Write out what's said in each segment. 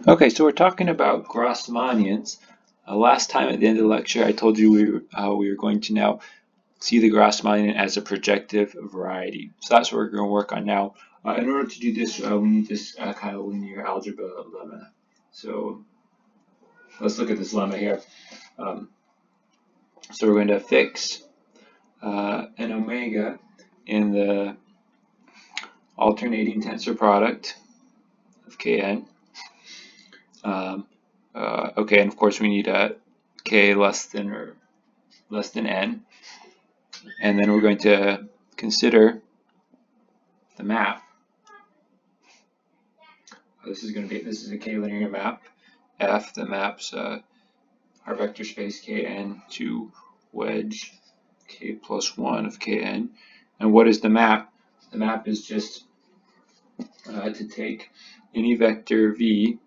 Okay, so we're talking about Grassmannians. Last time at the end of the lecture, I told you we were going to now see the Grassmannian as a projective variety. So that's what we're going to work on now. In order to do this, we need this kind of linear algebra lemma. So let's look at this lemma here. Um, so we're going to fix an omega in the alternating tensor product of Kn. Okay, and of course we need k less than n, and then we're going to consider the map. This is a k-linear map f that maps our vector space Kn to wedge k plus 1 of Kn. And what is the map? The map is just to take any vector v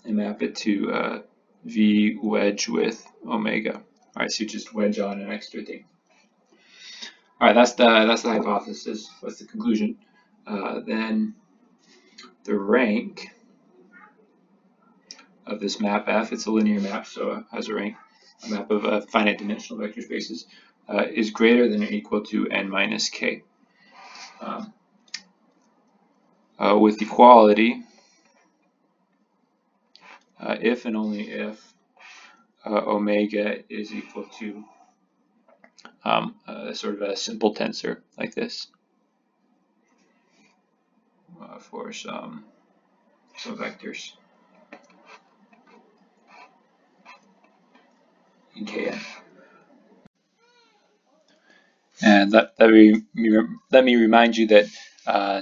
and map it to v wedge with omega. All right, so you just wedge on an extra thing. All right, that's the hypothesis. What's the conclusion? Then the rank of this map F, it's a linear map, so it has a rank, a map of finite dimensional vector spaces, is greater than or equal to n minus k. With equality, if and only if omega is equal to sort of a simple tensor like this for some vectors in Kn. And let me remind you that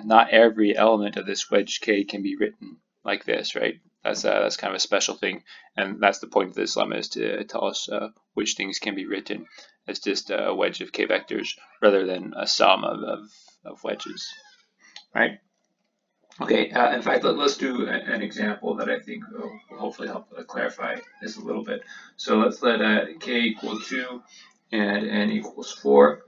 not every element of this wedge K can be written like this, right? That's kind of a special thing, and that's the point of this lemma, is to tell us which things can be written as just a wedge of K vectors rather than a sum of wedges, right? Okay, in fact, let's do an example that I think will hopefully help clarify this a little bit. So let's let K equal 2 and n equals 4.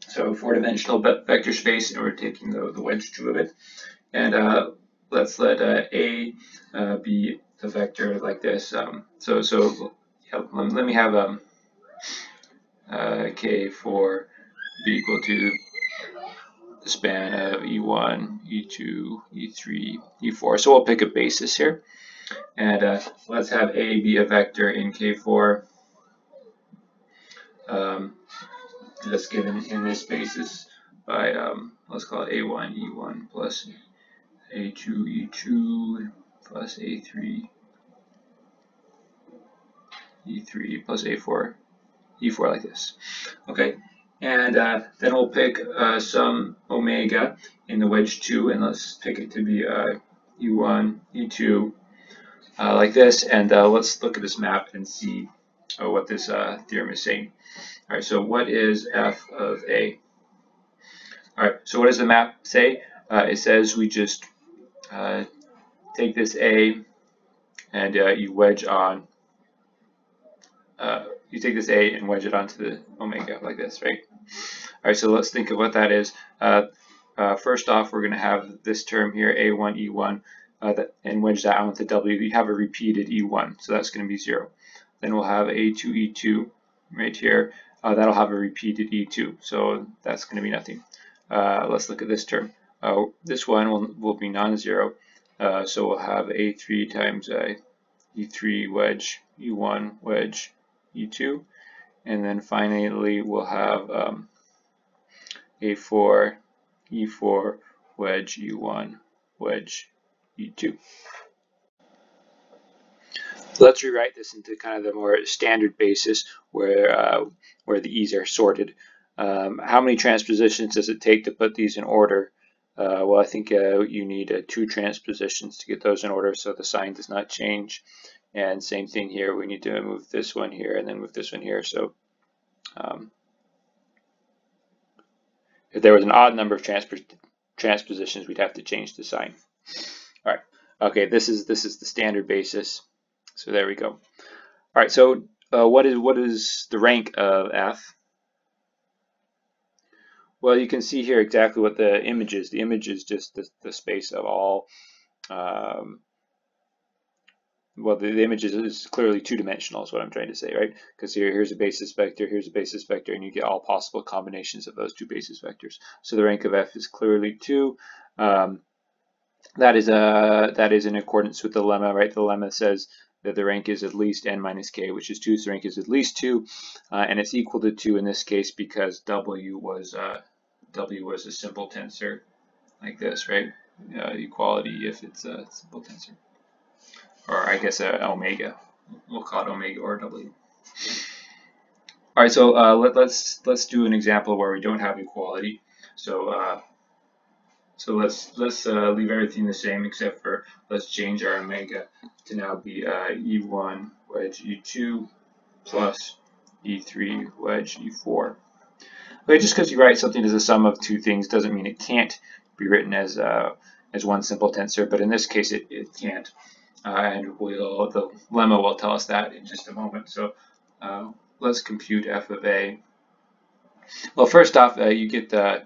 So four-dimensional vector space, and we're taking the wedge 2 of it. And let's let A be the vector like this. Yeah, let me have K for be equal to the span of E1, E2, E3, E4. So we'll pick a basis here. And let's have A be a vector in K4 that's given in this basis by, let's call it A1, E1 plus A2, E2 plus A3, E3 plus A4, E4 like this. Okay, and then we'll pick some omega in the wedge 2, and let's pick it to be E1, E2 like this, and let's look at this map and see what this theorem is saying. All right, so what is f of A? All right, so what does the map say? It says we just take this A and you wedge on, you take this A and wedge it onto the omega like this, right? All right, so let's think of what that is. First off, we're going to have this term here, A1, E1, and wedge that onto W. You have a repeated E1, so that's going to be 0. Then we'll have A2, E2 right here. That'll have a repeated E2, so that's going to be nothing. Let's look at this term. This one will be non-zero, so we'll have A3 times E3 wedge, E1 wedge, E2, and then finally we'll have A4, E4 wedge, E1 wedge, E2. Let's rewrite this into kind of the more standard basis where the e's are sorted. How many transpositions does it take to put these in order? Well, I think you need 2 transpositions to get those in order so the sign does not change. And same thing here, we need to move this one here and then move this one here. So if there was an odd number of transpositions, we'd have to change the sign. All right, okay, this is the standard basis. So there we go. All right, so what is the rank of F? Well, you can see here exactly what the image is. The image is just the space of all well, the image is clearly two-dimensional is what I'm trying to say, right? Because here's a basis vector, here's a basis vector, and you get all possible combinations of those two basis vectors. So the rank of f is clearly 2. That is in accordance with the lemma, right? The lemma says that the rank is at least n minus k, which is 2, so the rank is at least 2, and it's equal to 2 in this case because w was a simple tensor like this, right? Equality if it's a simple tensor. Or I guess omega. We'll call it omega or w. All right, so let's do an example where we don't have equality. So let's leave everything the same except for let's change our omega to now be E1 wedge E2 plus E3 wedge E4. Okay, just because you write something as a sum of two things doesn't mean it can't be written as one simple tensor, but in this case it can't. And the lemma will tell us that in just a moment. So let's compute f of a. Well, first off, you get the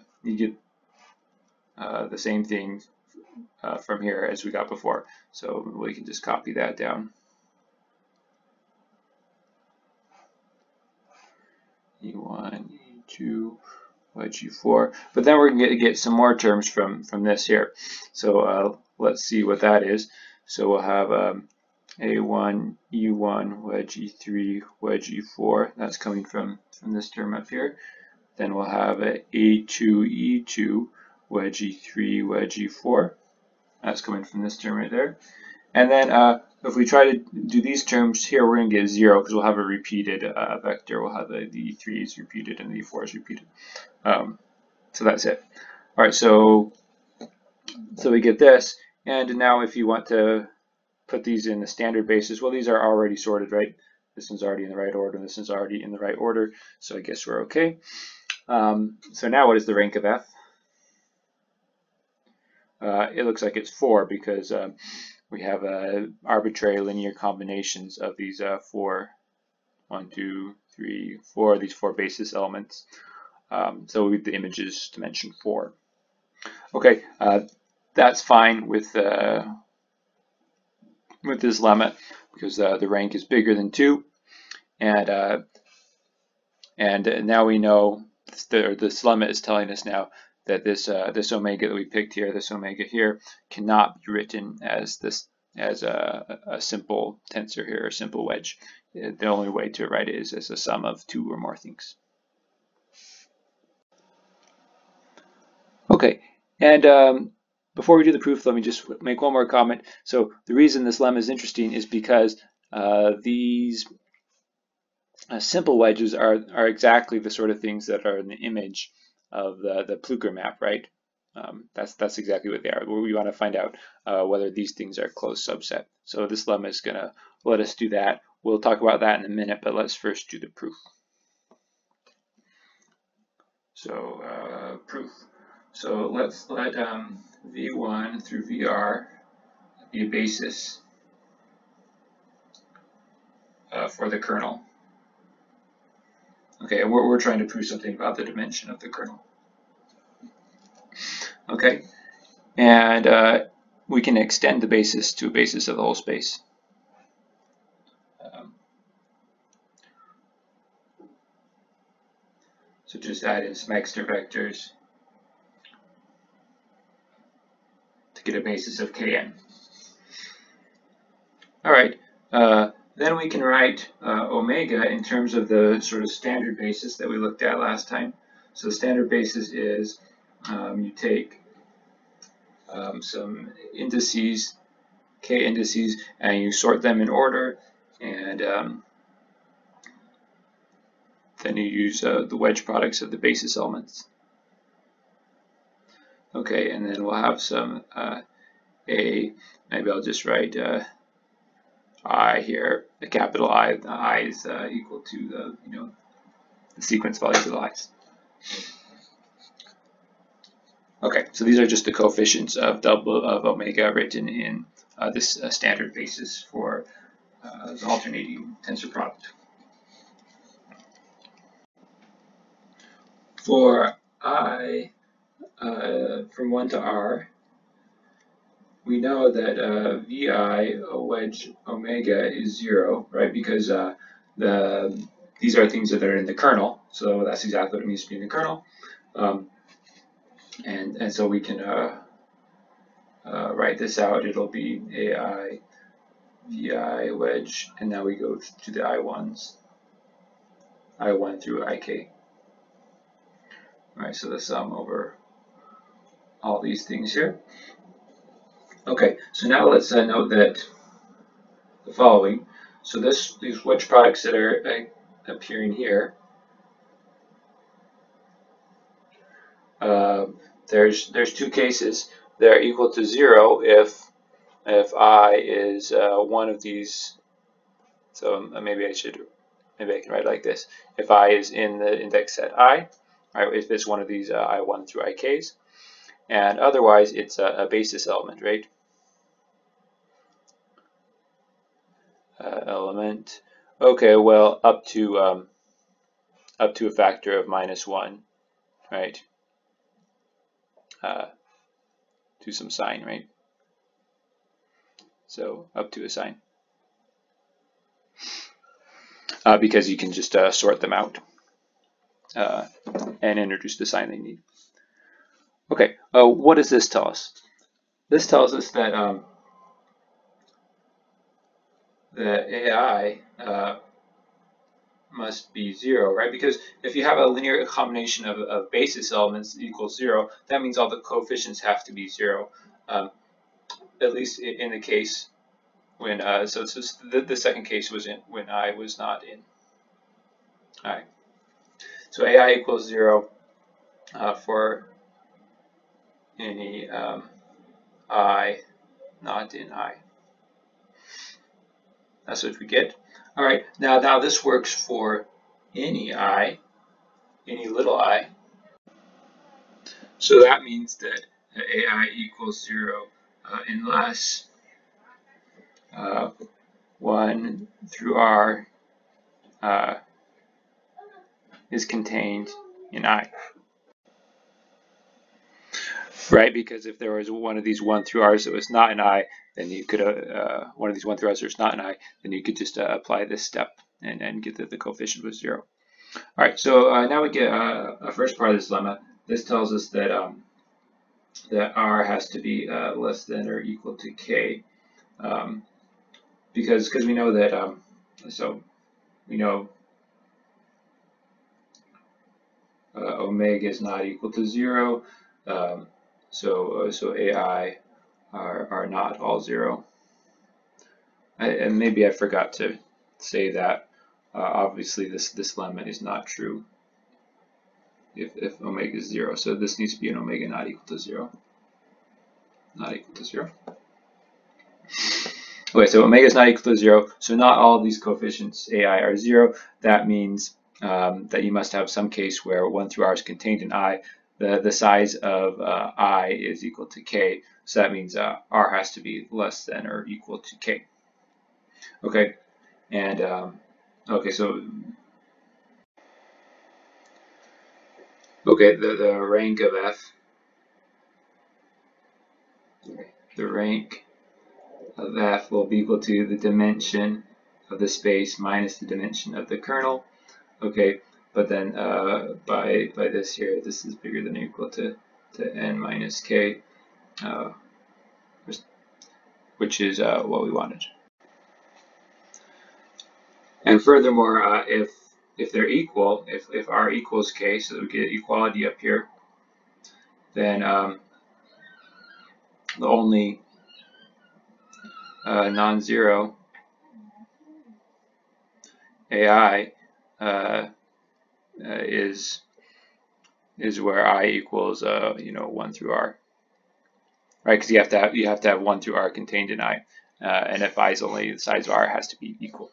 same thing from here as we got before. So we can just copy that down. E1, E2, wedge E4. But then we're going to get some more terms from this here. So let's see what that is. So we'll have A1, E1, wedge E3, wedge E4. That's coming from this term up here. Then we'll have a A2, E2, wedge E3, wedge E4. That's coming from this term right there. And then if we try to do these terms here, we're going to get 0 because we'll have a repeated vector. We'll have the E3 is repeated and the E4 is repeated. So that's it. All right, so we get this. And now if you want to put these in the standard basis, well, these are already sorted, right? This one's already in the right order, and this one's already in the right order. So I guess we're okay. So now what is the rank of f? It looks like it's 4 because we have arbitrary linear combinations of these 4, 1, 2, 3, 4, these 4 basis elements. So the image is dimension 4. Okay, that's fine with this lemma because the rank is bigger than 2, and now we know this lemma is telling us now that this omega that we picked here, this omega here, cannot be written as a simple tensor here, a simple wedge. The only way to write it is as a sum of 2 or more things. Okay, and before we do the proof, let me just make one more comment. So the reason this lemma is interesting is because these simple wedges are exactly the sort of things that are in the image of the Plücker map, right? That's exactly what they are. We want to find out whether these things are closed subset. So this lemma is going to let us do that. We'll talk about that in a minute, but let's first do the proof. So proof. So let's let V1 through VR be a basis for the kernel. Okay, and we're trying to prove something about the dimension of the kernel. Okay, and we can extend the basis to a basis of the whole space. So just add in some extra vectors to get a basis of Kn. All right, then we can write omega in terms of the sort of standard basis that we looked at last time. So the standard basis is you take some indices, k indices, and you sort them in order, and then you use the wedge products of the basis elements. Okay, and then we'll have some maybe I'll just write I here, the capital I. The I is equal to the the sequence values of the i's. Okay, so these are just the coefficients of omega written in this standard basis for the alternating tensor product. For I from 1 to r, we know that vi wedge omega is 0, right? Because these are things that are in the kernel, so that's exactly what it means to be in the kernel. And so we can write this out. It'll be ai vi wedge, and now we go to the I1s, I1 through ik. All right, so the sum over all these things here. Okay, so now let's note that the following. So these wedge products that are appearing here, there's two cases. They're equal to 0 if I is one of these. So maybe I can write it like this. If I is in the index set I, right? If it's one of these I1 through IKs, and otherwise it's a basis element, right? Element. Okay, well up to a factor of -1, right? To some sign, right? So up to a sign, because you can just sort them out and introduce the sign they need. Okay, what does this tell us? This tells us that the AI must be 0, right? Because if you have a linear combination of basis elements equals 0, that means all the coefficients have to be 0. At least in the case when so the second case was in when I was not in I. So AI equals 0 for any I not in I. That's what we get. All right, now this works for any I, any little I. So that means that AI equals 0 unless 1 through R is contained in I. Right, because if there was one of these 1 through R's that was not in I, then you could, one of these 1 through R's that's not in I, then you could just apply this step and get that the coefficient was 0. All right, so now we get a first part of this lemma. This tells us that that R has to be less than or equal to K, because we know that, so we know omega is not equal to 0, so AI are not all 0. And maybe I forgot to say that. Obviously, this lemma is not true if omega is 0. So this needs to be an omega not equal to 0. Not equal to 0. Okay, so omega is not equal to 0. So not all of these coefficients AI are 0. That means that you must have some case where 1 through R is contained in I. The size of I is equal to K. So that means R has to be less than or equal to K. Okay, and okay, so the rank of F, the rank of F will be equal to the dimension of the space minus the dimension of the kernel. Okay, but then by this here, this is bigger than or equal to n minus k, which is what we wanted. And furthermore, if they're equal, if R equals K, so that we get equality up here, then the only non-zero AI is where I equals 1 through R, right? Because you have to have 1 through R contained in I, and if I is only the size of R, it has to be equal.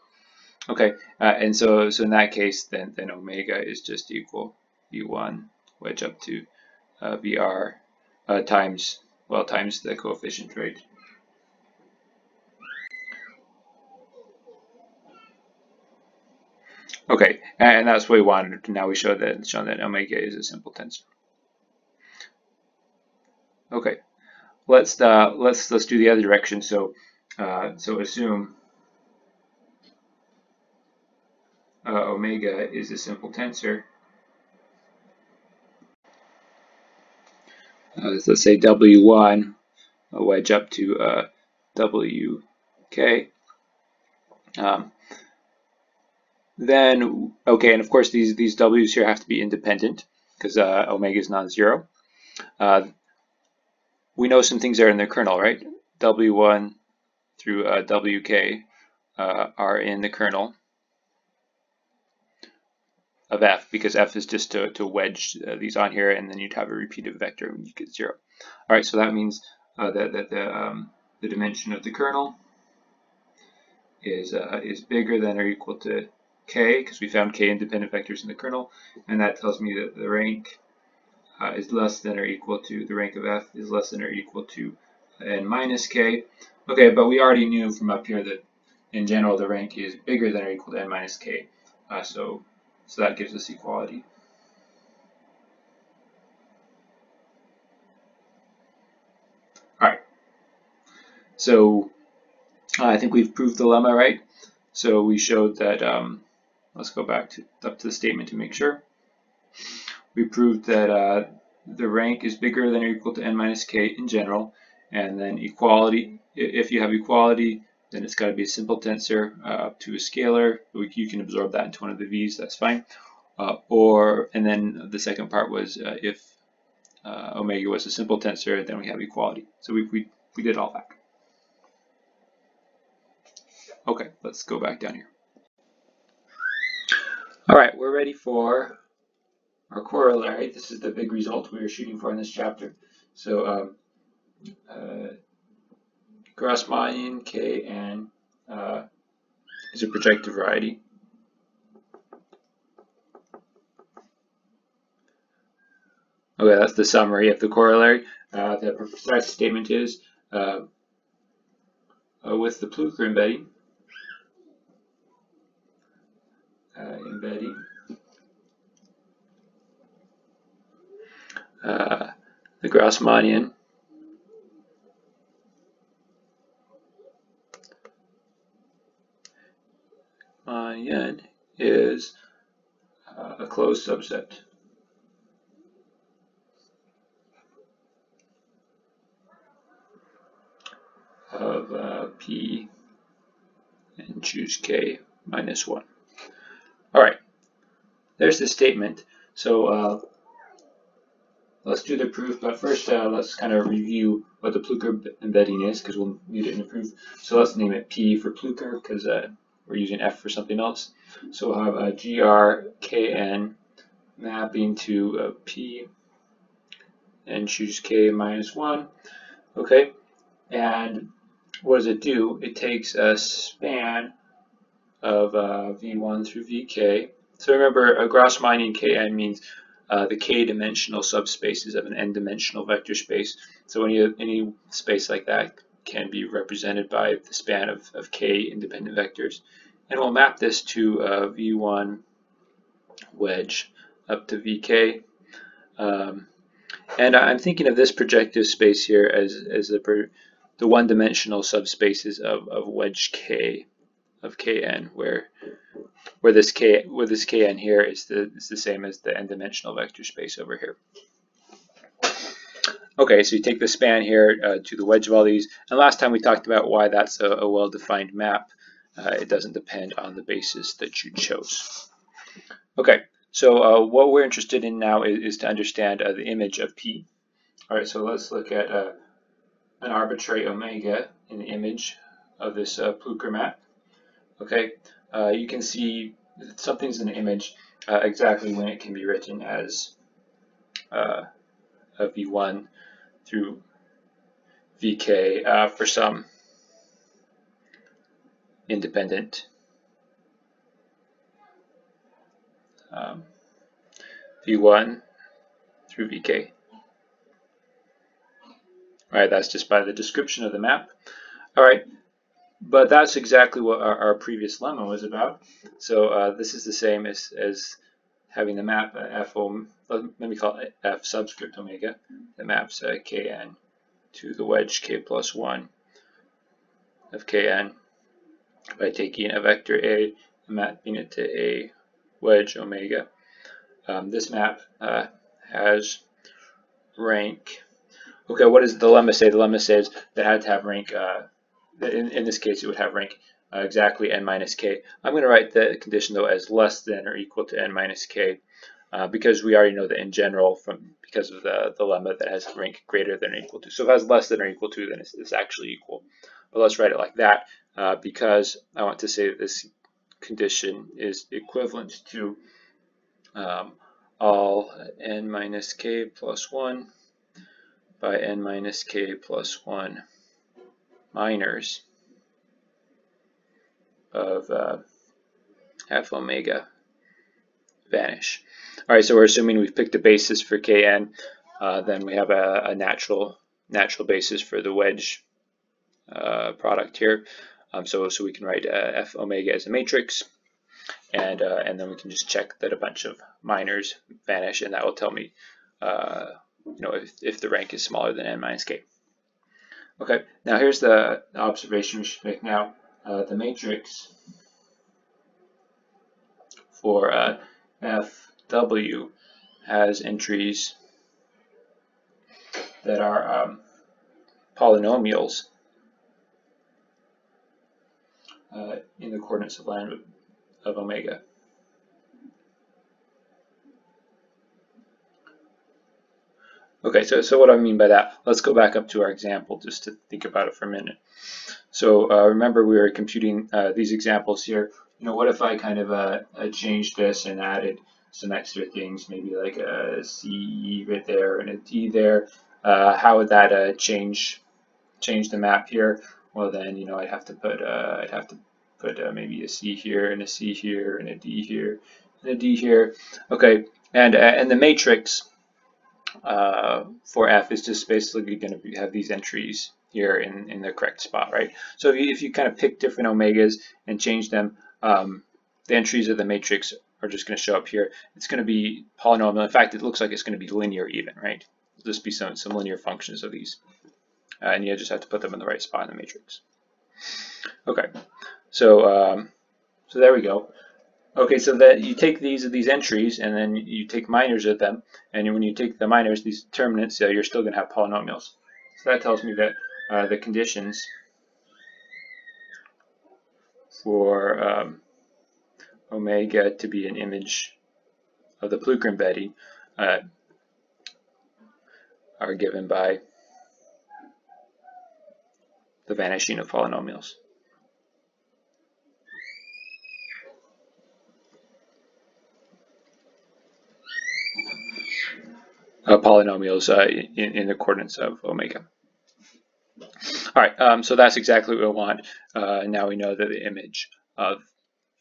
Okay, and so in that case, then omega is just equal v1 wedge up to vr times the coefficient, right? Okay, and that's what we wanted. Now we shown that omega is a simple tensor. Okay, let's do the other direction. So assume omega is a simple tensor. Let's say W1, a wedge up to WK. Then, okay, and of course these W's here have to be independent because omega is non-zero. We know some things are in the kernel, right? W1 through WK are in the kernel of f, because f is just to wedge these on here, and then you'd have a repeated vector when you get 0. All right, so that means that the dimension of the kernel is bigger than or equal to k, because we found k independent vectors in the kernel, and that tells me that the rank is less than or equal to, the rank of f is less than or equal to n minus k. Okay, but we already knew from up here that in general the rank is bigger than or equal to n minus k, so that gives us equality. All right, so I think we've proved the lemma, right? So we showed that, let's go back up to the statement to make sure. We proved that the rank is bigger than or equal to n minus k in general, and then equality, if you have equality, then it's got to be a simple tensor up to a scalar. You can absorb that into one of the v's, that's fine. And then the second part was if omega was a simple tensor, then we have equality. So we did all that. Okay, let's go back down here. All right, we're ready for our corollary. This is the big result we were shooting for in this chapter. So Grassmannian Kn is a projective variety. Okay, that's the summary of the corollary. The precise statement is with the Plücker embedding, the Grassmannian is a closed subset of P and choose K minus 1. All right, there's the statement. So let's do the proof, but first let's kind of review what the Plücker embedding is, because we'll need it in the proof. So let's name it P for Plücker, because we're using F for something else. So we'll have a GRKN mapping to P and choose K minus 1. Okay, and what does it do? It takes a span of V1 through Vk. So remember, a Grassmannian Kn means the k-dimensional subspaces of an n-dimensional vector space. So any space like that can be represented by the span of k independent vectors. And we'll map this to V1 wedge up to Vk. And I'm thinking of this projective space here as the one-dimensional subspaces of wedge k of Kn, where this Kn here is the same as the n-dimensional vector space over here. Okay, so you take the span here to the wedge of all these, and last time we talked about why that's a well-defined map. It doesn't depend on the basis that you chose. Okay, so what we're interested in now is to understand the image of P. All right, so let's look at an arbitrary omega in the image of this Plücker map. Okay, you can see something's an image exactly when it can be written as a V1 through Vk for some independent V1 through Vk. All right, that's just by the description of the map. All right, but that's exactly what our previous lemma was about. So this is the same as having the map let me call it F subscript omega that maps Kn to the wedge k plus 1 of kn by taking a vector A and mapping it to a wedge omega. This map has rank. Okay, what does the lemma say? The lemma says that it had to have rank, in this case it would have rank exactly n minus k. I'm going to write the condition though as less than or equal to n minus k because we already know that in general, because of the lemma, that has rank greater than or equal to. So if it has less than or equal to, then it's actually equal. But let's write it like that because I want to say that this condition is equivalent to all n minus k plus 1 by n minus k plus 1 minors of f omega vanish. All right, so we're assuming we've picked a basis for kn, then we have a natural basis for the wedge product here. So we can write f omega as a matrix, and then we can just check that a bunch of minors vanish, and that will tell me if the rank is smaller than n minus k. Okay, now here's the observation we should make now. The matrix for fw has entries that are polynomials in the coordinates of line of omega. Okay, so what do I mean by that? Let's go back up to our example just to think about it for a minute. So remember we were computing these examples here. What if I kind of changed this and added some extra things, maybe like a C right there and a D there? How would that change the map here? Well, then I'd have to put maybe a C here and a C here and a D here and a D here. Okay, and the matrix for f is just basically going to have these entries here in the correct spot, right? So if you kind of pick different omegas and change them, the entries of the matrix are just going to show up here. It's going to be polynomial. In fact, it looks like it's going to be linear even, right? There'll just be some linear functions of these, and you just have to put them in the right spot in the matrix. Okay, so there we go. Okay, so that you take these entries and then you take minors of them, and when you take the minors, these determinants, you're still going to have polynomials. So that tells me that the conditions for omega to be an image of the Plücker embedding are given by the vanishing of polynomials. Polynomials in the coordinates of omega. All right, so that's exactly what we want. Now we know that the image of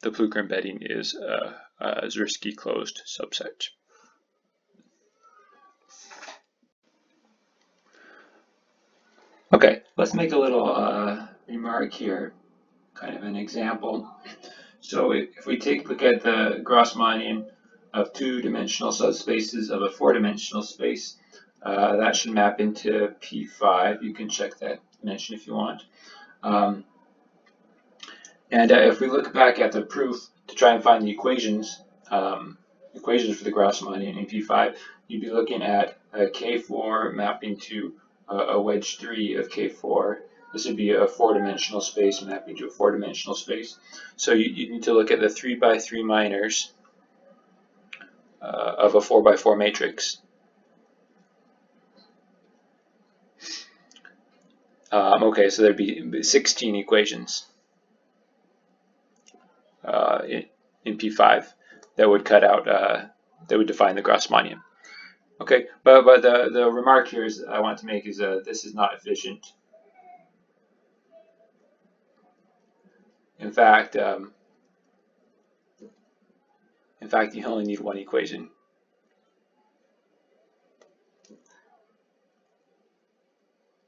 the Plücker embedding is a Zurich closed subset. Okay, let's make a little remark here, kind of an example. So if we look at the Grassmannian of two-dimensional subspaces of a four-dimensional space, that should map into P5. You can check that dimension if you want. And if we look back at the proof to try and find the equations for the Grassmannian in P5, you'd be looking at K4 mapping to a wedge 3 of K4. This would be a four-dimensional space mapping to a four-dimensional space. So you need to look at the 3x3 minors of a 4x4 matrix. Okay, so there'd be 16 equations in P5 that would cut out, that would define the Grassmannian. Okay, but the remark here is I want to make is this is not efficient. In fact, you only need one equation.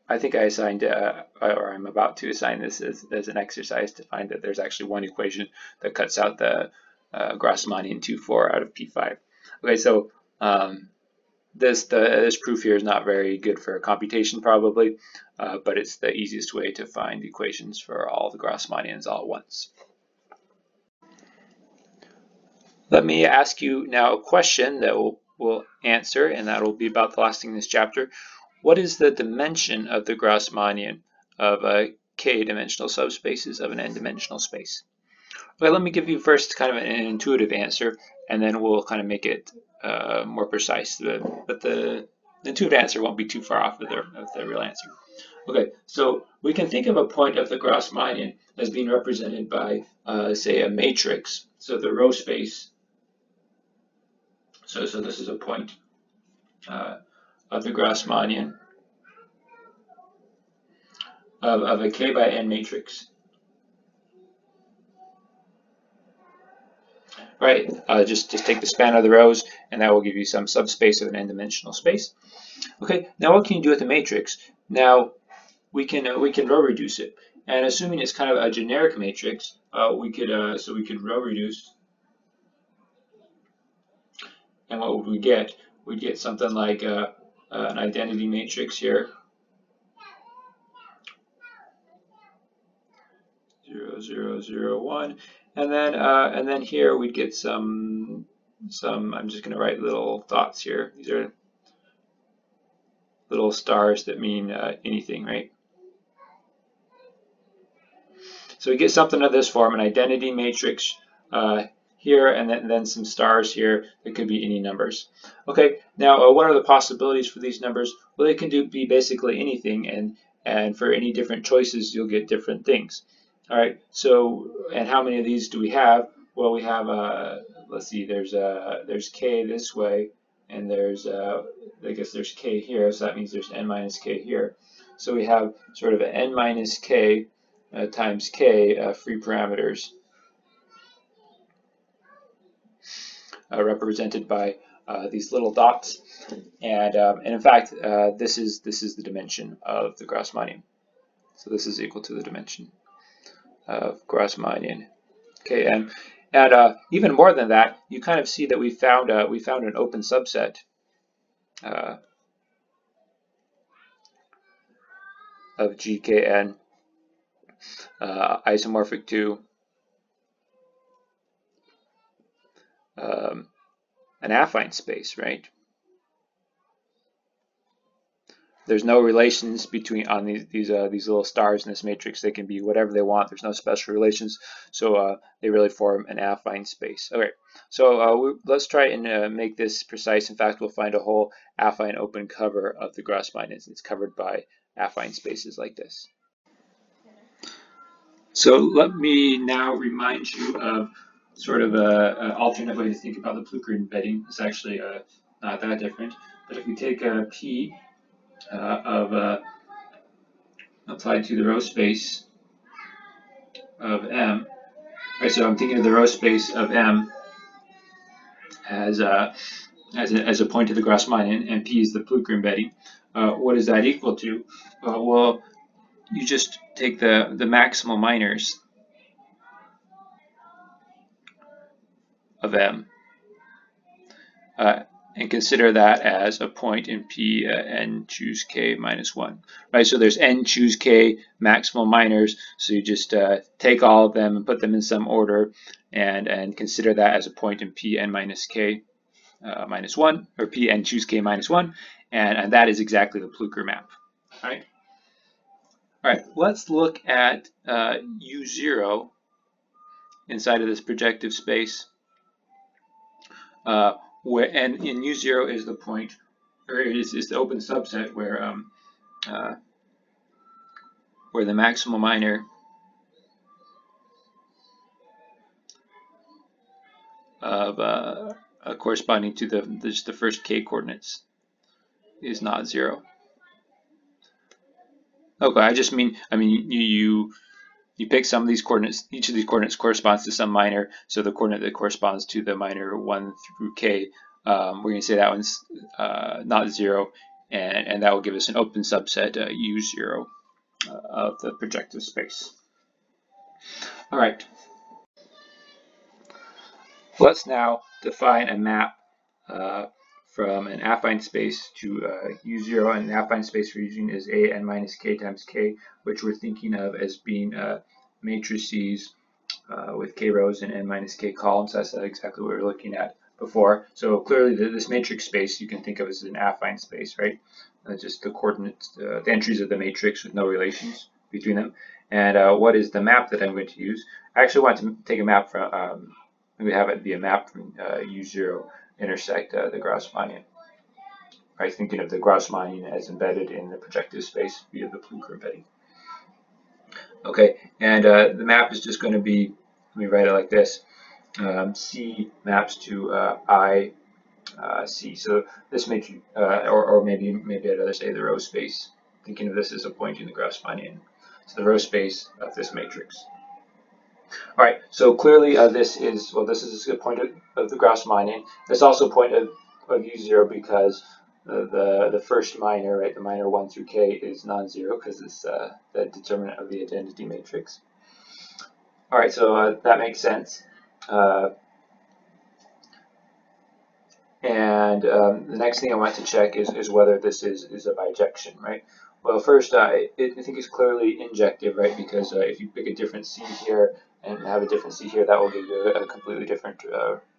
I think I assigned, or I'm about to assign this as an exercise to find that there's actually one equation that cuts out the Grassmannian 2,4 out of P5. Okay, so this proof here is not very good for computation probably, but it's the easiest way to find the equations for all the Grassmannians all at once. Let me ask you now a question that we'll answer, and that will be about the last thing in this chapter. What is the dimension of the Grassmannian of a k-dimensional subspaces of an n-dimensional space? Okay, let me give you first kind of an intuitive answer, and then we'll kind of make it more precise. But the intuitive answer won't be too far off of the real answer. Okay, so we can think of a point of the Grassmannian as being represented by, say, a matrix. So the row space. So this is a point of the Grassmannian of a k by n matrix. Right, just take the span of the rows, and that will give you some subspace of an n-dimensional space. Okay, now what can you do with the matrix? Now we can row reduce it, and assuming it's kind of a generic matrix, we could row reduce, and what would we get? We'd get something like an identity matrix here. 0, 0, 0, 1, and then here we'd get some. I'm just going to write little dots here. These are little stars that mean anything, right? So we get something of this form, an identity matrix here, and then some stars here that could be any numbers. Okay, now what are the possibilities for these numbers? Well, they can be basically anything, and for any different choices, you'll get different things. All right, so, and how many of these do we have? Well, we have, let's see, there's k this way, and there's, I guess there's k here, so that means there's n minus k here. So we have sort of an n minus k times k free parameters represented by these little dots, and in fact, this is the dimension of the Grassmannian. So this is equal to the dimension of Grassmannian Kn, and even more than that, you kind of see that we found an open subset of GKN isomorphic to an affine space, right? There's no relations between on these little stars in this matrix. They can be whatever they want. There's no special relations, so they really form an affine space. Okay, so let's try and make this precise. In fact, we'll find a whole affine open cover of the Grassmannians. It's covered by affine spaces like this. So let me now remind you of sort of an alternate way to think about the Plucker embedding. It's actually not that different, but if we take a P applied to the row space of M. Right, so I'm thinking of the row space of M as a point of the Grassmannian, and P is the Plucker embedding. What is that equal to? Well, you just take the maximal minors of M and consider that as a point in P n choose k minus 1. Right, so there's n choose k maximal minors, so you just take all of them and put them in some order and consider that as a point in P n minus k minus 1, or P n choose k minus 1, and that is exactly the Plucker map. All right, let's look at U0 inside of this projective space. And in U0 is the point, or is the open subset where the maximal minor of corresponding to the first k coordinates is not 0. Okay, I mean you pick some of these coordinates. Each of these coordinates corresponds to some minor. So the coordinate that corresponds to the minor 1 through k, we're going to say that one's not 0, and that will give us an open subset U0 of the projective space. All right. Let's now define a map from an affine space to U0, and an affine space we're using is A n minus k times k, which we're thinking of as being matrices with k rows and n minus k columns. That's exactly what we were looking at before. So clearly this matrix space you can think of as an affine space, right? Just the coordinates, the entries of the matrix with no relations between them. And what is the map that I'm going to use? I actually want to take a map from, we have it be a map from U0 intersect the Grassmannian. Right, thinking of the Grassmannian as embedded in the projective space via the Pluker embedding. Okay, and the map is just going to be, let me write it like this, C maps to I, C. So this makes you, or maybe I'd rather say the row space, thinking of this as a point in the Grassmannian. So the row space of this matrix. All right, so clearly this is a point of the Grassmannian. It's also a point of U0 because the first minor, right, the minor 1 through k is non-zero because it's the determinant of the identity matrix. All right, so that makes sense. And the next thing I want to check is whether this is a bijection, right? Well, first, I think it's clearly injective, right? Because if you pick a different C here and have a different C here, that will give you a completely different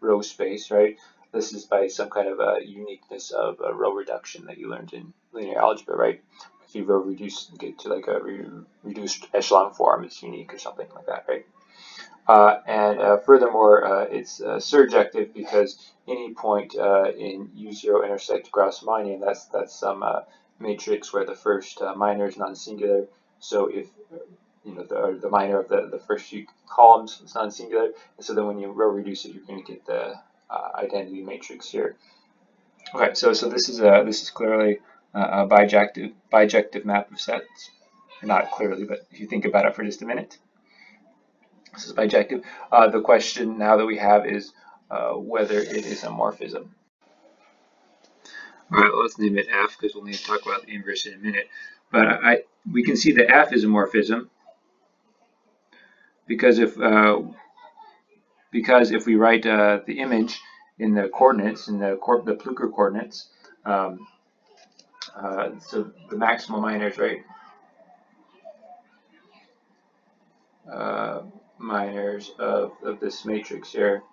row space, right? This is by some kind of uniqueness of row reduction that you learned in linear algebra, right? If you row reduce, get to like a reduced echelon form, it's unique or something like that, right? And furthermore, it's surjective because any point in U0 intersect Grassmannian, that's some matrix where the first minor is non-singular. So if the minor of the first few columns is non-singular, and so then when you row reduce it, you're going to get the identity matrix here. Okay, so this is clearly a bijective map of sets. Not clearly, but if you think about it for just a minute. This is bijective. The question now that we have is whether it is a morphism. All right, well, let's name it F because we'll need to talk about the inverse in a minute. But we can see that F is a morphism because if we write the image in the coordinates, in the Pluker coordinates, so the maximal minors, right? Minors of this matrix here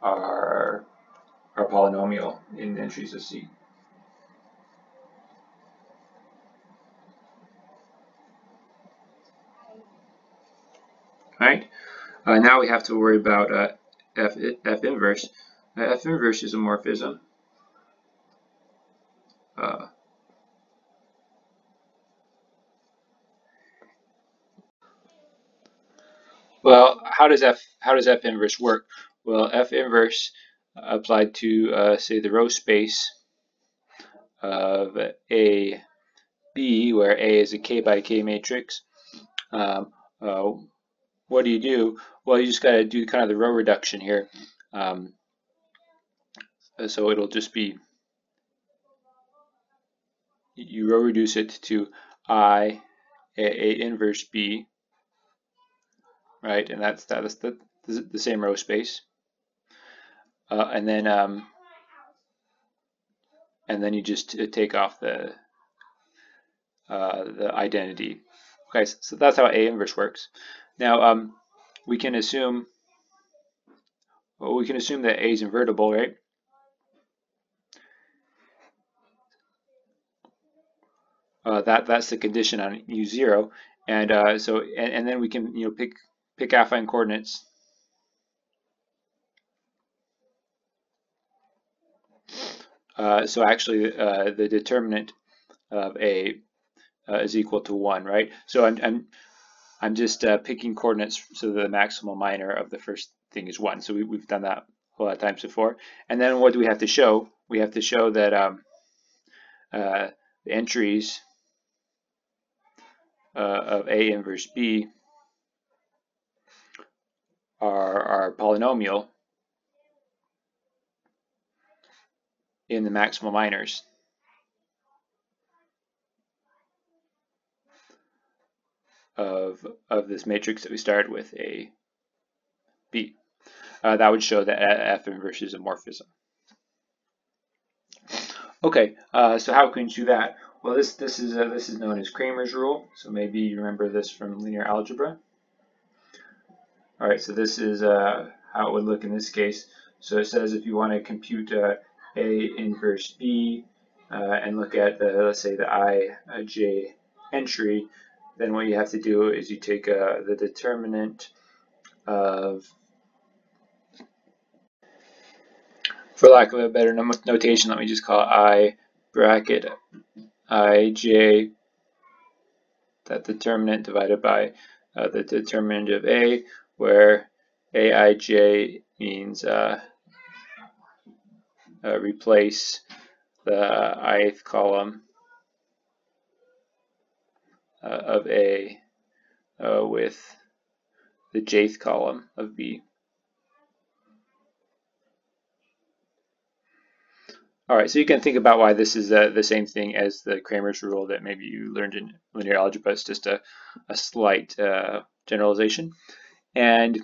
are polynomial in entries of C. Right? Now we have to worry about F inverse. F inverse is a morphism. Well, how does F inverse work? Well, F inverse applied to say the row space of A B, where A is a k by k matrix. What do you do? Well, you just got to do kind of the row reduction here. So it'll just be, you row reduce it to I A inverse B, right? And that's the same row space. And then you just take off the identity. Okay, so that's how A inverse works. Now we can assume that A is invertible, right? That's the condition on U0, and and then we can pick affine coordinates. So actually, the determinant of A is equal to 1, right? So I'm just picking coordinates so the maximal minor of the first thing is 1. So we've done that a lot of times before. And then what do we have to show? We have to show that the entries of A inverse B are polynomial in the maximal minors of this matrix that we started with, A, B. That would show that F inverse is a morphism. Okay, so how can you do that? Well, this is known as Cramer's rule. So maybe you remember this from linear algebra. All right, so this is how it would look in this case. So it says if you want to compute A inverse B and look at the, let's say, the ij entry, then what you have to do is you take the determinant of, for lack of a better notation, let me just call it I bracket ij, that determinant divided by the determinant of A, where aij means replace the ith column of A with the jth column of B. All right, so you can think about why this is the same thing as the Cramer's rule that maybe you learned in linear algebra. It's just a slight generalization. And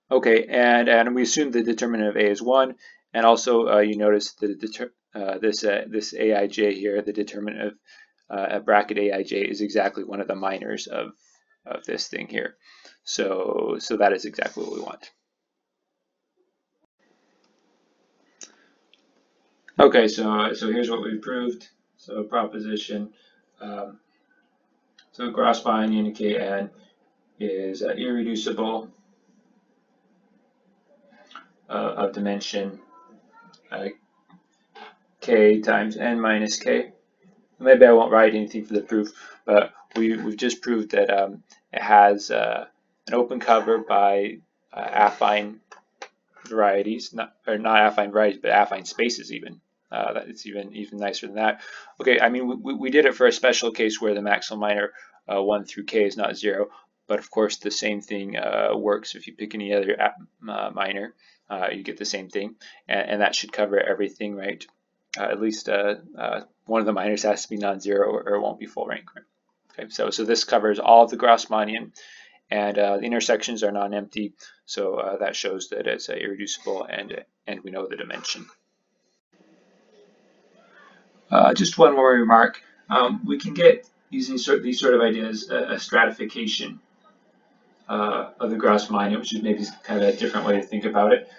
okay, and we assume the determinant of A is 1, and also you notice that this aij here, the determinant of a bracket aij, is exactly one of the minors of this thing here. So that is exactly what we want. Okay, so here's what we proved. So proposition. So Grassmannian Kn is irreducible of dimension k times n minus k. Maybe I won't write anything for the proof, but we've just proved that it has an open cover by affine varieties, not affine varieties, but affine spaces even. It's even nicer than that. Okay, I mean we did it for a special case where the maximum minor 1 through k is not 0, but of course the same thing works if you pick any other minor. You get the same thing, and that should cover everything, right? At least one of the minors has to be non-zero or it won't be full rank. Right? Okay, so this covers all of the Grassmannian, and the intersections are non-empty, so that shows that it's irreducible, and we know the dimension. Just one more remark. We can get, using these sort of ideas, a stratification of the Grassmannian, which is maybe kind of a different way to think about it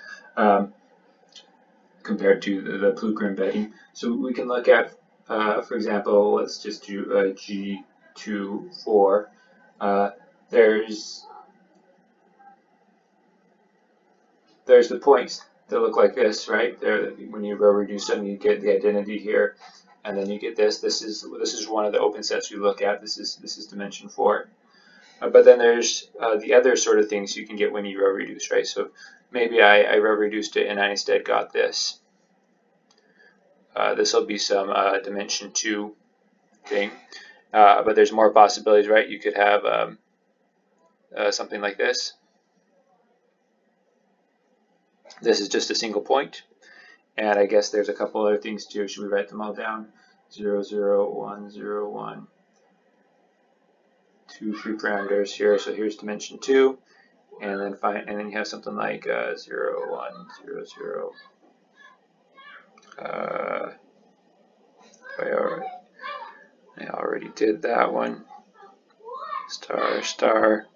compared to the Plücker embedding. So we can look at, for example, let's just do G2, 4. There's the points that look like this, right? There, when you row reduce them, you get the identity here, and then you get this. This is one of the open sets we look at. This is dimension 4. But then there's the other sort of things you can get when you row reduce, right? So maybe I row reduced it and I instead got this. This will be some dimension 2 thing. But there's more possibilities, right? You could have something like this. This is just a single point. And I guess there's a couple other things too. Should we write them all down? 0, 0, 1, 0, 1. 2 free parameters here. So here's dimension 2. And then you have something like 0, 1, 0, 0. I already did that one. Star, star.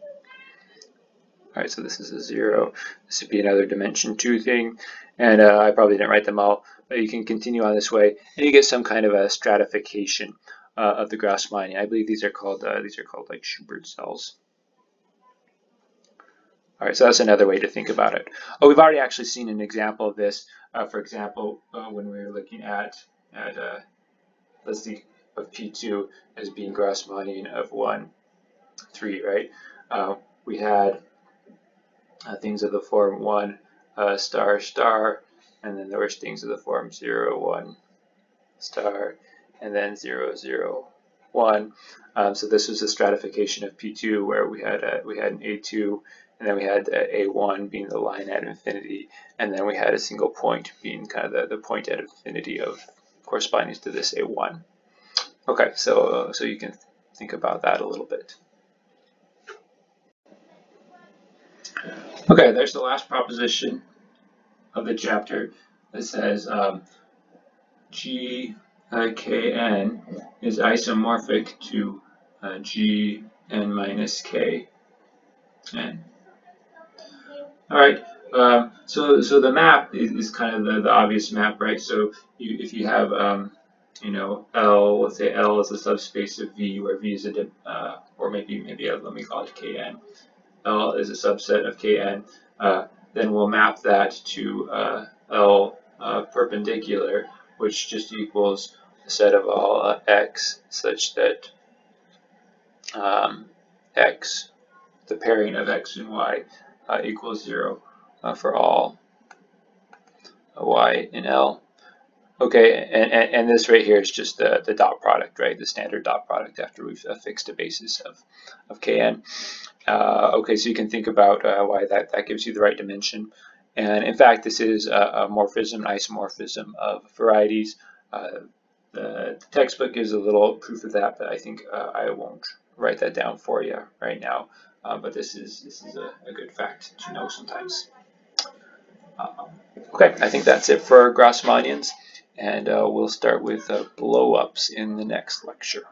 All right, so this is a 0. This would be another dimension 2 thing, and I probably didn't write them all, but you can continue on this way, and you get some kind of a stratification of the Grassmannian. I believe these are called like Schubert cells. All right, so that's another way to think about it. Oh, we've already actually seen an example of this. For example, when we were looking at let's see, of P2 as being Grassmannian of 1, 3, right? We had things of the form 1 star star, and then there were things of the form 0 1 star, and then 0 0 1. So this was a stratification of P2 where we had an A2, and then we had A1 being the line at infinity, and then we had a single point being kind of the point at infinity of corresponding to this A1. Okay, so you can think about that a little bit. Okay, there's the last proposition of the chapter that says Kn is isomorphic to Gn minus Kn. All right. So the map is kind of the obvious map, right? So if you have L, let's say L is a subspace of V, where V is a or maybe let me call it Kn. L is a subset of Kn. Then we'll map that to L perpendicular, which just equals the set of all x, such that x, the pairing of x and y, equals 0 for all y in L. Okay, and this right here is just the dot product, right? The standard dot product after we've fixed a basis of Kn. Okay, so you can think about why that gives you the right dimension. And in fact, this is a morphism, an isomorphism of varieties. The textbook gives a little proof of that, but I think I won't write that down for you right now. But this is a good fact to know sometimes. Okay, I think that's it for Grassmannians, and we'll start with blow-ups in the next lecture.